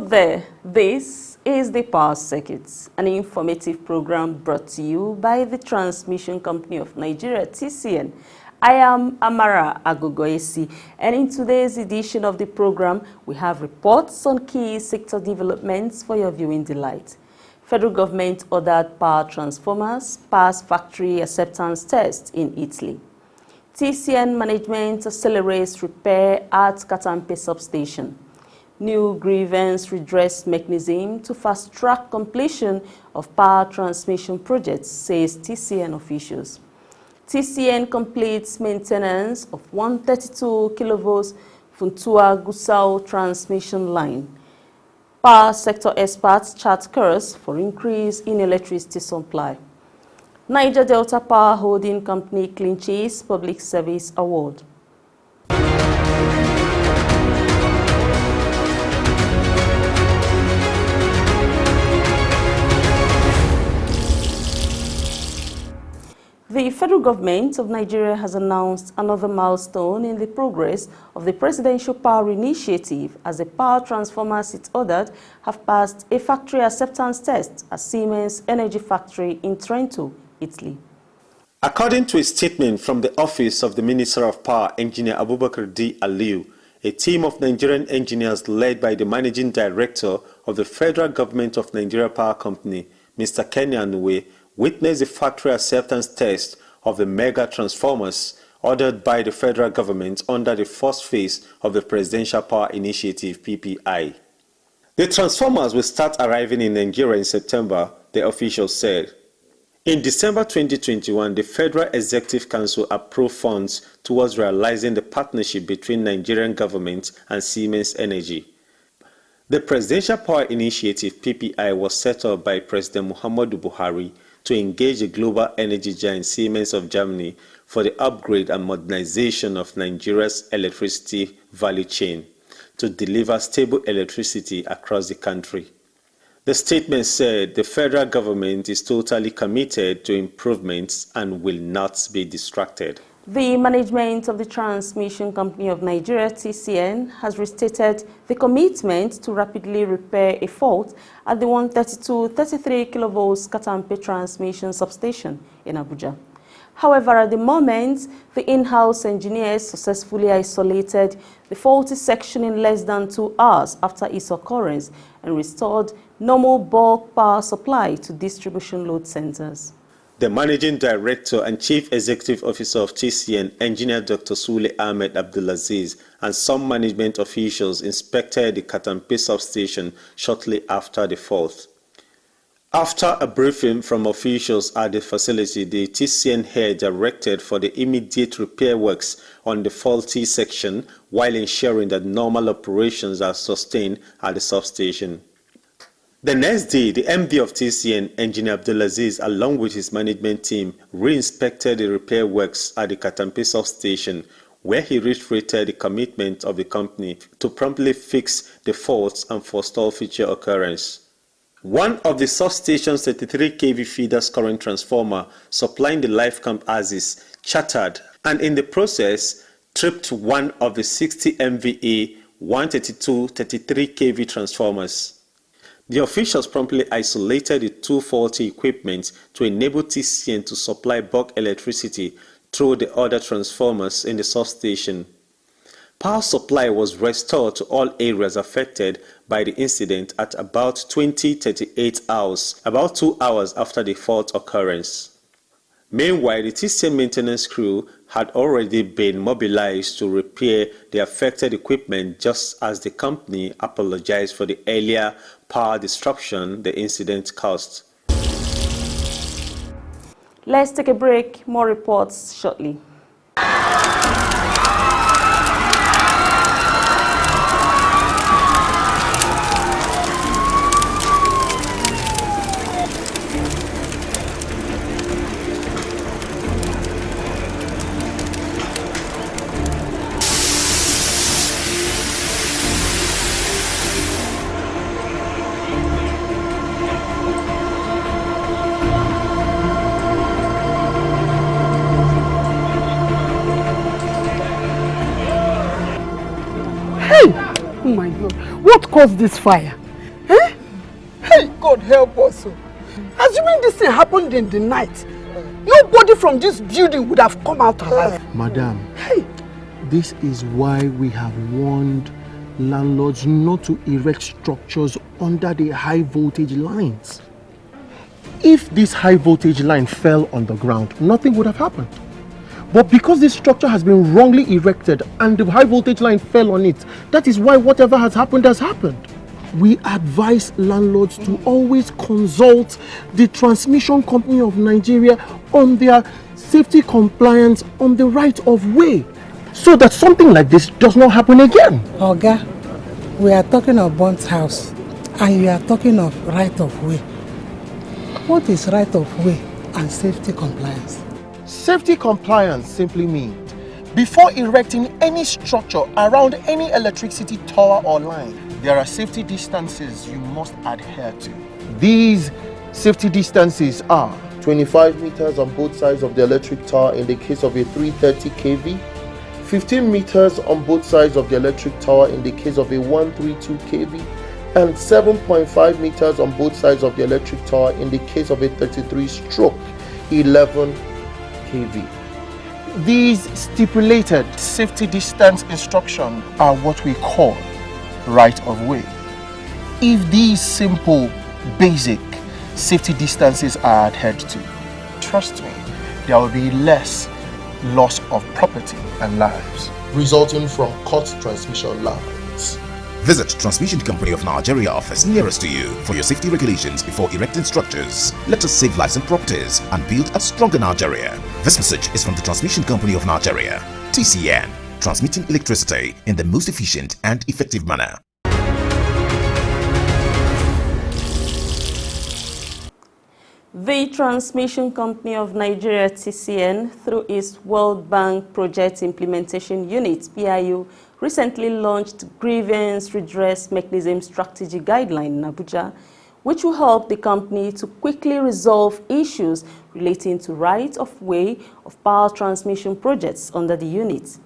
there, this is the Power Circuit, an informative program brought to you by the Transmission Company of Nigeria, TCN. I am Amara Agogoesi, and in today's edition of the program, we have reports on key sector developments for your viewing delight. Federal government ordered power transformers pass factory acceptance test in Italy. TCN management accelerates repair at Katampe substation. New grievance redress mechanism to fast-track completion of power transmission projects, says TCN officials. TCN completes maintenance of 132 kV Funtua-Gusau transmission line. Power sector experts chart course for increase in electricity supply. Niger Delta Power Holding Company clinches Public Service Award. The federal government of Nigeria has announced another milestone in the progress of the Presidential Power Initiative as the power transformers it ordered have passed a factory acceptance test at Siemens Energy Factory in Trento, Italy. According to a statement from the Office of the Minister of Power, Engineer Abubakar D. Aliu, a team of Nigerian engineers led by the Managing Director of the Federal Government of Nigeria Power Company, Mr. Kenny Anwe, witnessed the factory acceptance test of the mega transformers ordered by the federal government under the first phase of the Presidential Power Initiative (PPI). The transformers will start arriving in Nigeria in September, the officials said. In December 2021, the Federal Executive Council approved funds towards realizing the partnership between Nigerian government and Siemens Energy. The Presidential Power Initiative (PPI) was set up by President Muhammadu Buhari to engage the global energy giant Siemens of Germany for the upgrade and modernization of Nigeria's electricity value chain to deliver stable electricity across the country. The statement said the federal government is totally committed to improvements and will not be distracted. The management of the Transmission Company of Nigeria, TCN, has restated the commitment to rapidly repair a fault at the 132-33 kV Katampe transmission substation in Abuja. However, at the moment, the in-house engineers successfully isolated the faulty section in less than 2 hours after its occurrence and restored normal bulk power supply to distribution load centers. The Managing Director and Chief Executive Officer of TCN, Engineer Dr. Sule Ahmed Abdulaziz, and some management officials inspected the Katampe substation shortly after the fault. After a briefing from officials at the facility, the TCN head directed for the immediate repair works on the faulty section while ensuring that normal operations are sustained at the substation. The next day, the MD of TCN, Engineer Abdulaziz, along with his management team, re-inspected the repair works at the Katampe substation, where he reiterated the commitment of the company to promptly fix the faults and forestall future occurrence. One of the substation's 33 kV feeders current transformer supplying the life camp axis shattered and in the process tripped one of the 60 MVA 132-33 kV transformers. The officials promptly isolated the two faulty equipment to enable TCN to supply bulk electricity through the other transformers in the substation. Power supply was restored to all areas affected by the incident at about 20:38 hours, about 2 hours after the fault occurrence. Meanwhile, the TCN maintenance crew had already been mobilized to repair the affected equipment just as the company apologized for the earlier power disruption the incident caused. Let's take a break. More reports shortly. Oh my God, what caused this fire? God help us. Assuming this thing happened in the night, nobody from this building would have come out alive. Madam, this is why we have warned landlords not to erect structures under the high voltage lines. If this high voltage line fell on the ground, nothing would have happened. But because this structure has been wrongly erected and the high voltage line fell on it, that is why whatever has happened has happened. We advise landlords to always consult the Transmission Company of Nigeria on their safety compliance on the right of way, so that something like this does not happen again. Oga, we are talking of burnt house and you are talking of right of way. What is right of way and safety compliance? Safety compliance simply means before erecting any structure around any electricity tower or line, there are safety distances you must adhere to. These safety distances are 25 meters on both sides of the electric tower in the case of a 330 kV, 15 meters on both sides of the electric tower in the case of a 132 kV, and 7.5 meters on both sides of the electric tower in the case of a 33/11 kV. These stipulated safety distance instructions are what we call right of way. If these simple, basic safety distances are adhered to, trust me, there will be less loss of property and lives resulting from cut transmission lines. Visit Transmission Company of Nigeria office nearest to you for your safety regulations before erecting structures. Let us save lives and properties and build a stronger Nigeria. This message is from the Transmission Company of Nigeria, TCN, transmitting electricity in the most efficient and effective manner. The Transmission Company of Nigeria, TCN, through its World Bank Project Implementation Unit, PIU, recently launched Grievance Redress Mechanism Strategy Guideline in Abuja, which will help the company to quickly resolve issues relating to right of way of power transmission projects under the unit.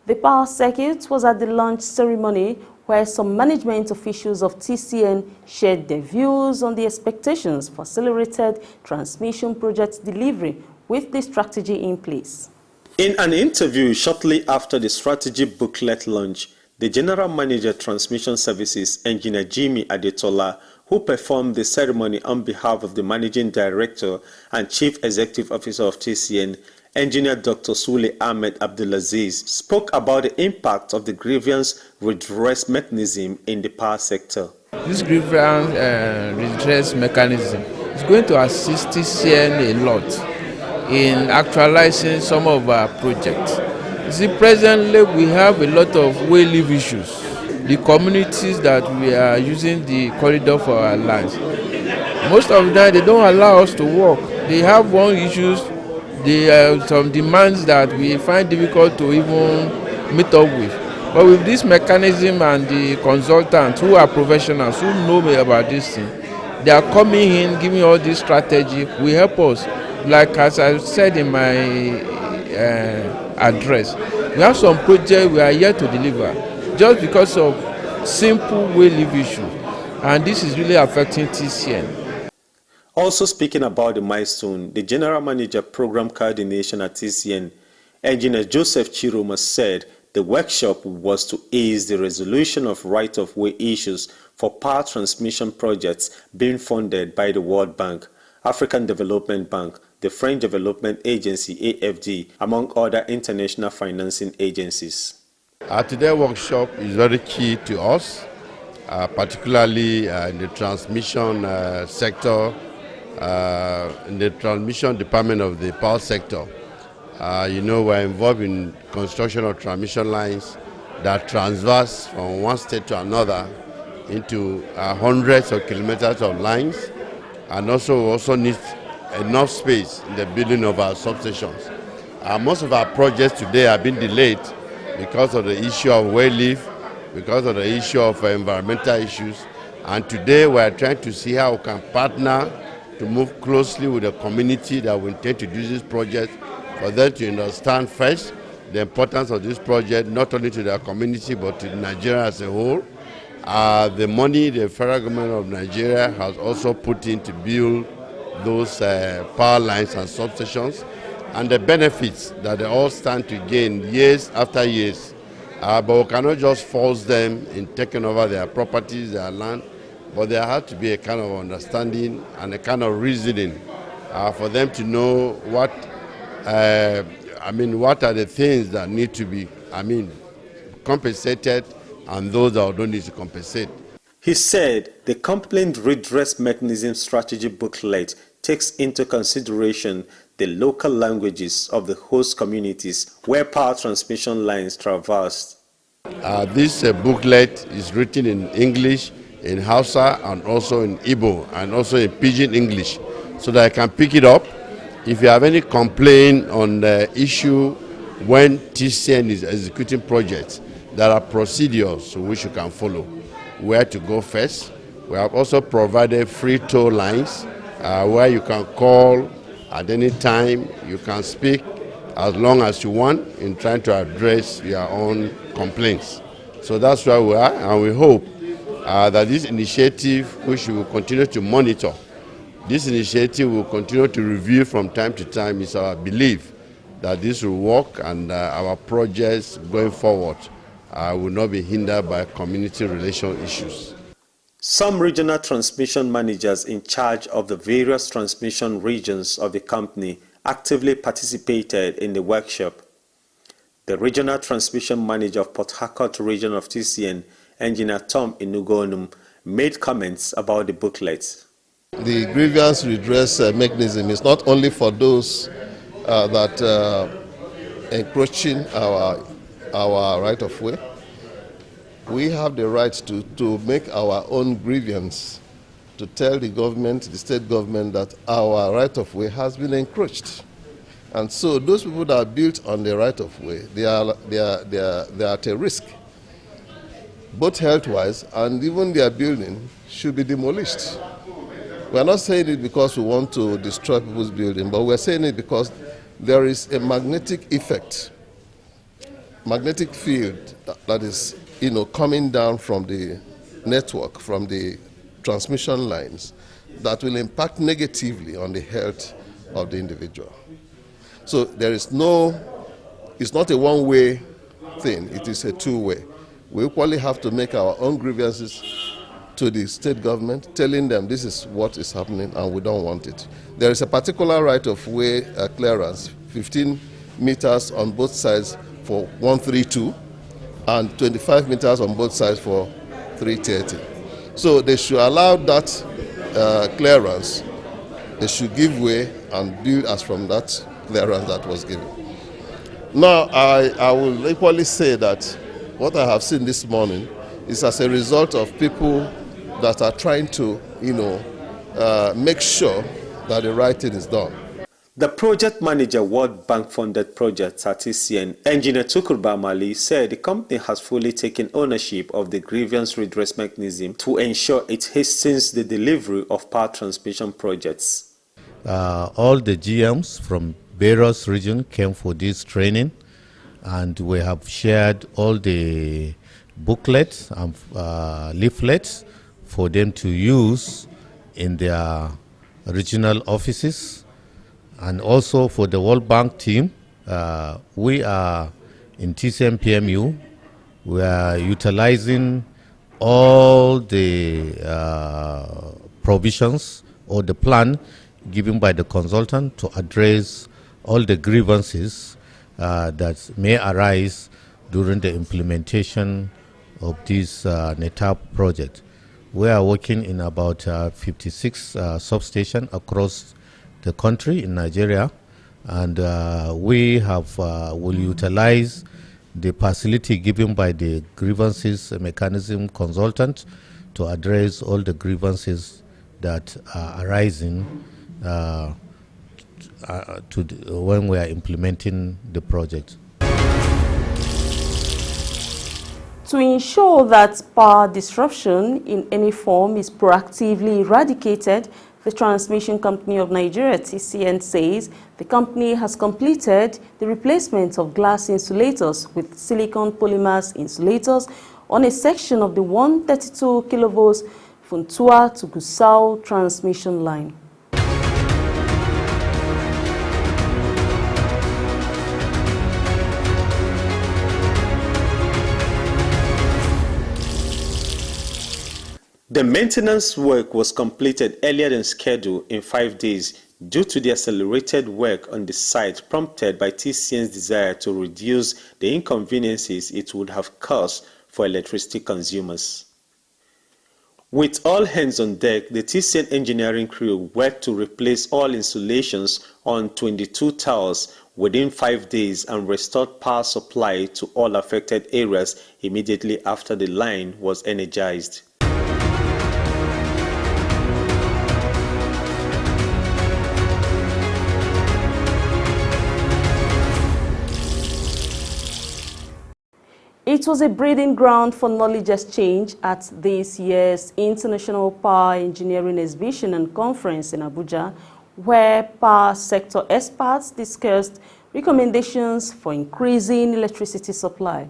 The power circuit was at the launch ceremony where some management officials of TCN shared their views on the expectations for accelerated transmission project delivery with the strategy in place. In an interview shortly after the strategy booklet launch, the General Manager Transmission Services, Engineer Jimmy Adetola, who performed the ceremony on behalf of the Managing Director and Chief Executive Officer of TCN, Engineer Dr. Sule Ahmed Abdulaziz, spoke about the impact of the grievance redress mechanism in the power sector. This grievance redress mechanism is going to assist TCN a lot in actualizing some of our projects. You see, presently we have a lot of way leave issues. The communities that we are using the corridor for our lands, most of them, they don't allow us to walk. They have one issues. There are some demands that we find difficult to even meet up with. But with this mechanism and the consultants who are professionals, who know about this thing, they are coming in, giving all this strategy, will help us. Like as I said in my address, we have some projects we are yet to deliver just because of simple way leave issue. And this is really affecting TCN. Also speaking about the milestone, the General Manager Program Coordination at TCN, Engineer Joseph Chiroma, said the workshop was to ease the resolution of right-of-way issues for power transmission projects being funded by the World Bank, African Development Bank, the French Development Agency AFD, among other international financing agencies. Today's workshop is very key to us, particularly in the transmission sector, in the transmission department of the power sector. We're involved in construction of transmission lines that transverse from one state to another into hundreds of kilometers of lines, and also need enough space in the building of our substations. Most of our projects today have been delayed because of the issue of way leave, because of the issue of environmental issues, and today we are trying to see how we can partner to move closely with the community that we intend to do this project, for them to understand first the importance of this project, not only to their community but to Nigeria as a whole, The money the federal government of Nigeria has also put in to build those power lines and substations, and the benefits that they all stand to gain years after years. But we cannot just force them in taking over their properties, their land, but there has to be a kind of understanding and a kind of reasoning for them to know what, what are the things that need to be, compensated and those that don't need to compensate. He said the Complaint Redress Mechanism Strategy booklet takes into consideration the local languages of the host communities where power transmission lines traversed. This booklet is written in English, in Hausa, and also in Igbo, and also in Pidgin English, so that I can pick it up. If you have any complaint on the issue when TCN is executing projects, there are procedures which you can follow. Where to go first. We have also provided free toll lines where you can call at any time. You can speak as long as you want in trying to address your own complaints. So that's where we are, and we hope that this initiative, which we will continue to monitor, this initiative will continue to review from time to time. It's our belief that this will work, and our projects going forward will not be hindered by community relation issues. Some regional transmission managers in charge of the various transmission regions of the company actively participated in the workshop. The regional transmission manager of Port Harcourt region of TCN, Engineer Tom Inugonum, made comments about the booklet. The grievance redress mechanism is not only for those that encroaching our right of way. We have the right to make our own grievance, to tell the government, the state government, that our right of way has been encroached. And so those people that are built on the right of way, they are at a risk, both health-wise and even their building should be demolished. We are not saying it because we want to destroy people's building, but we are saying it because there is a magnetic effect, magnetic field that is, coming down from the network, from the transmission lines, that will impact negatively on the health of the individual. So there is it's not a one-way thing, it is a two-way. We equally have to make our own grievances to the state government, telling them this is what is happening and we don't want it. There is a particular right of way clearance, 15 meters on both sides for 132 and 25 meters on both sides for 330. So they should allow that clearance. They should give way and build as from that clearance that was given. Now, I will equally say that what I have seen this morning is as a result of people that are trying to, make sure that the right thing is done. The project manager, World Bank funded projects at TCN, Engineer Tukur Mali, said the company has fully taken ownership of the grievance redress mechanism to ensure it hastens the delivery of power transmission projects. All the GMs from various regions came for this training, and we have shared all the booklets and leaflets for them to use in their regional offices. And also for the World Bank team, we are in TCM PMU, we are utilizing all the provisions or the plan given by the consultant to address all the grievances that may arise during the implementation of this NETAP project. We are working in about 56 substations across the country in Nigeria, and we have will utilize the facility given by the grievances mechanism consultant to address all the grievances that are arising when we are implementing the project. To ensure that power disruption in any form is proactively eradicated, the Transmission Company of Nigeria, TCN, says the company has completed the replacement of glass insulators with silicon polymers insulators on a section of the 132 kilovolts Funtua to Gusau transmission line. The maintenance work was completed earlier than scheduled in 5 days due to the accelerated work on the site prompted by TCN's desire to reduce the inconveniences it would have caused for electricity consumers. With all hands on deck, the TCN engineering crew worked to replace all insulations on 22 towers within 5 days and restored power supply to all affected areas immediately after the line was energized. It was a breeding ground for knowledge exchange at this year's International Power Engineering Exhibition and Conference in Abuja, where power sector experts discussed recommendations for increasing electricity supply.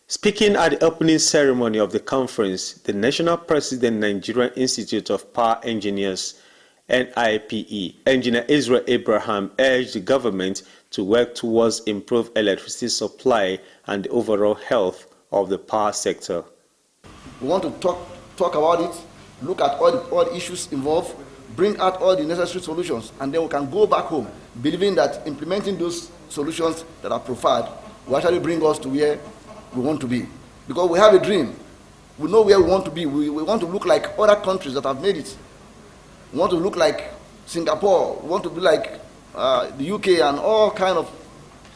Speaking at the opening ceremony of the conference, the National President, Nigerian Institute of Power Engineers, NIPE, Engineer Israel Abraham, urged the government to work towards improved electricity supply and the overall health of the power sector. We want to talk about it, look at all the issues involved, bring out all the necessary solutions, and then we can go back home believing that implementing those solutions that are profiled will actually bring us to where we want to be. Because we have a dream. We know where we want to be. We want to look like other countries that have made it. We want to look like Singapore. We want to be like the UK and all kind of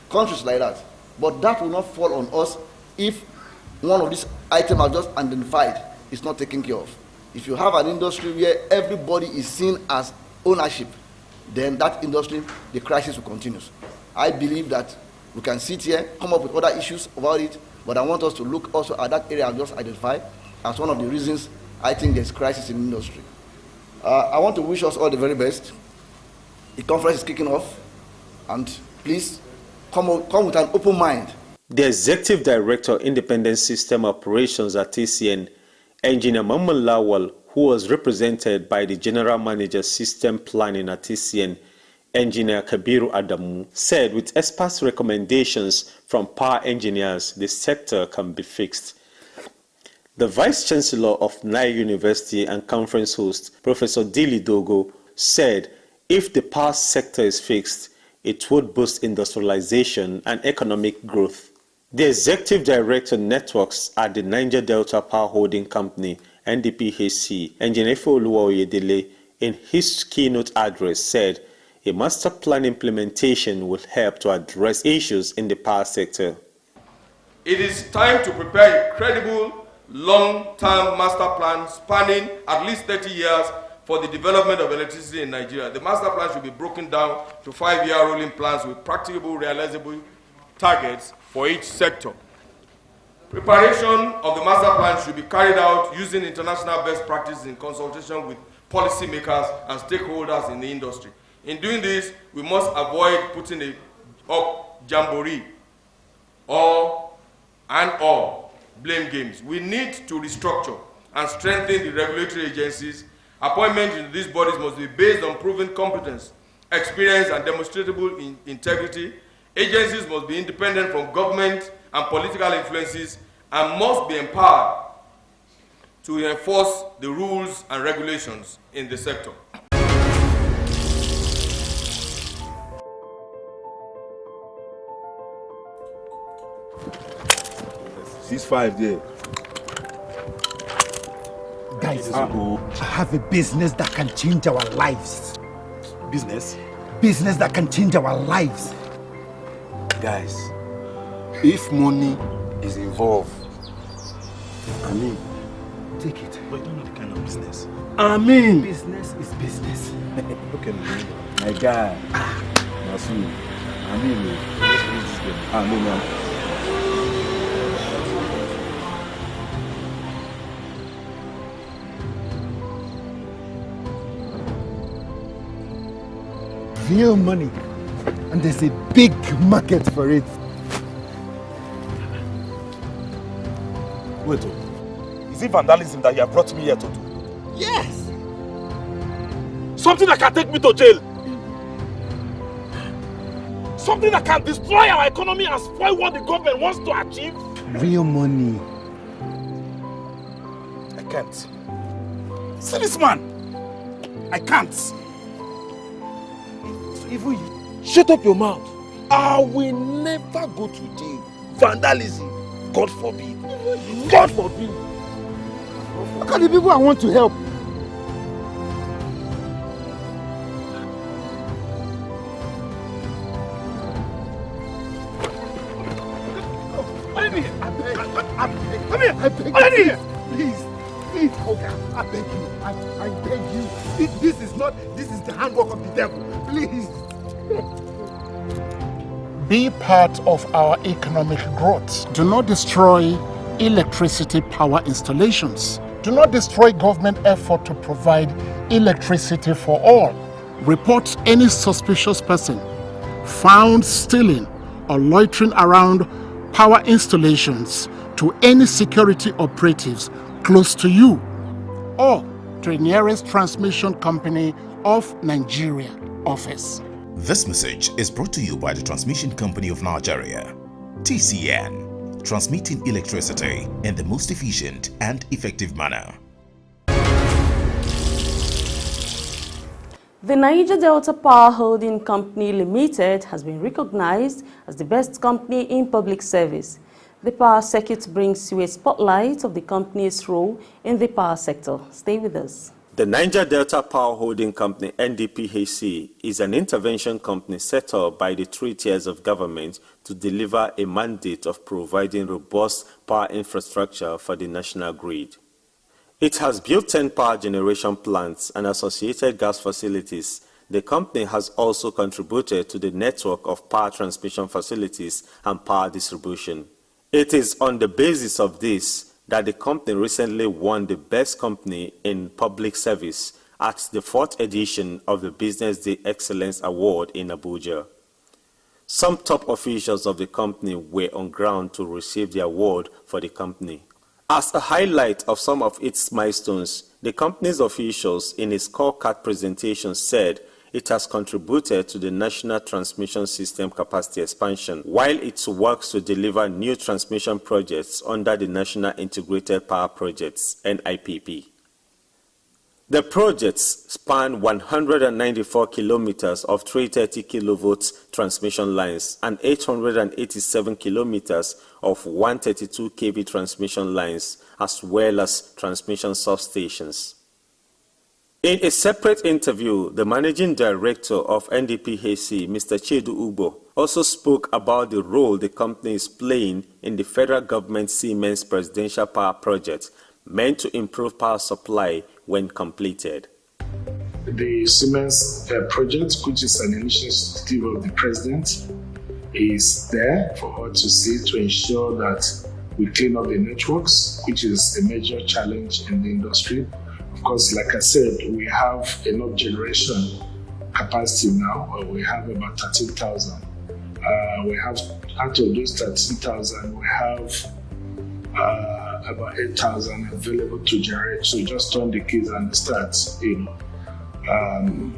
countries like that. But that will not fall on us if one of these items I've just identified is not taken care of. If you have an industry where everybody is seen as ownership, then that industry, the crisis will continue. I believe that we can sit here, come up with other issues about it, but I want us to look also at that area I've just identified as one of the reasons I think there's crisis in the industry. I want to wish us all the very best. The conference is kicking off, and please come with an open mind. The Executive Director, Independent System Operations at TCN, Engineer Muhammad Lawal, who was represented by the General Manager System Planning at TCN, Engineer Kabiru Adamu, said with experts' recommendations from power engineers, the sector can be fixed. The Vice Chancellor of Nile University and conference host, Professor Dili Dogo, said if the power sector is fixed, it would boost industrialization and economic growth. The Executive Director Networks at the Niger Delta Power Holding Company, NDPHC, Engineer Oluwa Oyedele, in his keynote address said a master plan implementation will help to address issues in the power sector. It is time to prepare a credible, long-term master plan spanning at least 30 years for the development of electricity in Nigeria. The master plan should be broken down to 5-year rolling plans with practicable, realizable targets for each sector. Preparation of the master plan should be carried out using international best practices in consultation with policymakers and stakeholders in the industry. In doing this, we must avoid putting up jamboree or blame games. We need to restructure and strengthen the regulatory agencies. Appointment into these bodies must be based on proven competence, experience, and demonstrable integrity. Agencies must be independent from government and political influences and must be empowered to enforce the rules and regulations in the sector. $6.5 there. Guys, I have a business that can change our lives. Business? Business that can change our lives. Guys, if money is involved, I mean, take it. But you don't know the kind of business. I mean, business is business. Okay, my guy. Masu. I mean, let's finish this game. I mean, man. Real money, and there's a big market for it. Wait, Is it vandalism that you have brought me here to do? Yes. Something that can take me to jail. Something that can destroy our economy and spoil what the government wants to achieve. Real money. I can't. See this man. I can't. Even you. Shut up your mouth. I will never go to jail. Vandalism. God forbid. God forbid. Look at the people I want to help. Come here. I beg you. Please, okay, I beg you. I beg you. This is the handwork of the devil. Please. Be part of our economic growth. Do not destroy electricity power installations. Do not destroy government effort to provide electricity for all. Report any suspicious person found stealing or loitering around power installations to any security operatives close to you or to the nearest transmission company of Nigeria office. This message is brought to you by the Transmission Company of Nigeria, TCN, transmitting electricity in the most efficient and effective manner. The Niger Delta Power Holding Company Limited has been recognized as the best company in public service. The power circuit brings you a spotlight of the company's role in the power sector. Stay with us. The Niger Delta Power Holding Company, NDPHC, is an intervention company set up by the 3 tiers of government to deliver a mandate of providing robust power infrastructure for the national grid. It has built 10 power generation plants and associated gas facilities. The company has also contributed to the network of power transmission facilities and power distribution. It is on the basis of this that the company recently won the Best Company in Public Service at the 4th edition of the Business Day Excellence Award in Abuja. Some top officials of the company were on ground to receive the award for the company. As a highlight of some of its milestones, the company's officials in a scorecard presentation said it has contributed to the national transmission system capacity expansion while it works to deliver new transmission projects under the National Integrated Power Projects, NIPP. The projects span 194 kilometers of 330 kilovolts transmission lines and 887 kilometers of 132 kV transmission lines, as well as transmission substations. In a separate interview, the managing director of NDPHC, Mr. Chedu Ubo, also spoke about the role the company is playing in the federal government Siemens presidential power project, meant to improve power supply when completed. The Siemens project, which is an initiative of the president, is there for us to see to ensure that we clean up the networks, which is a major challenge in the industry. Of course, like I said, we have enough generation capacity now. We have about 13,000. We have, out of those 13,000, we have about 8,000 available to generate. So just turn the keys and start,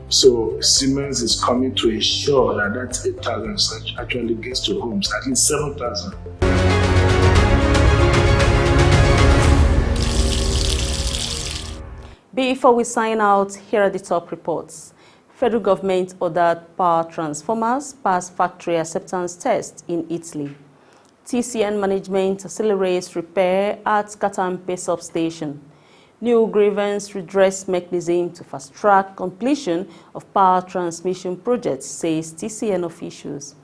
so Siemens is coming to ensure that that 8,000 actually gets to homes, at least 7,000. Before we sign out, here are the top reports. Federal government ordered power transformers pass factory acceptance test in Italy. TCN management accelerates repair at Katampe substation. New grievance redress mechanism to fast-track completion of power transmission projects, says TCN officials.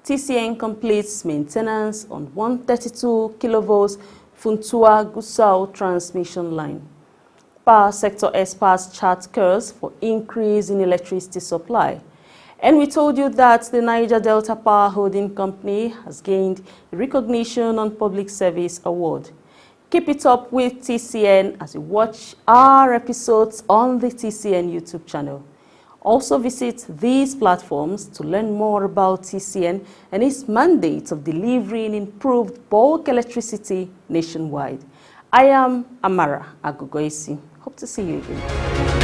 TCN completes maintenance on 132 kilovolts Funtua-Gusau transmission line. Power sector experts chart course for increase in electricity supply. And we told you that the Niger Delta Power Holding Company has gained recognition on Public Service Award. Keep it up with TCN as you watch our episodes on the TCN YouTube channel. Also visit these platforms to learn more about TCN and its mandate of delivering improved bulk electricity nationwide. I am Amara Agogoisi. Hope to see you again.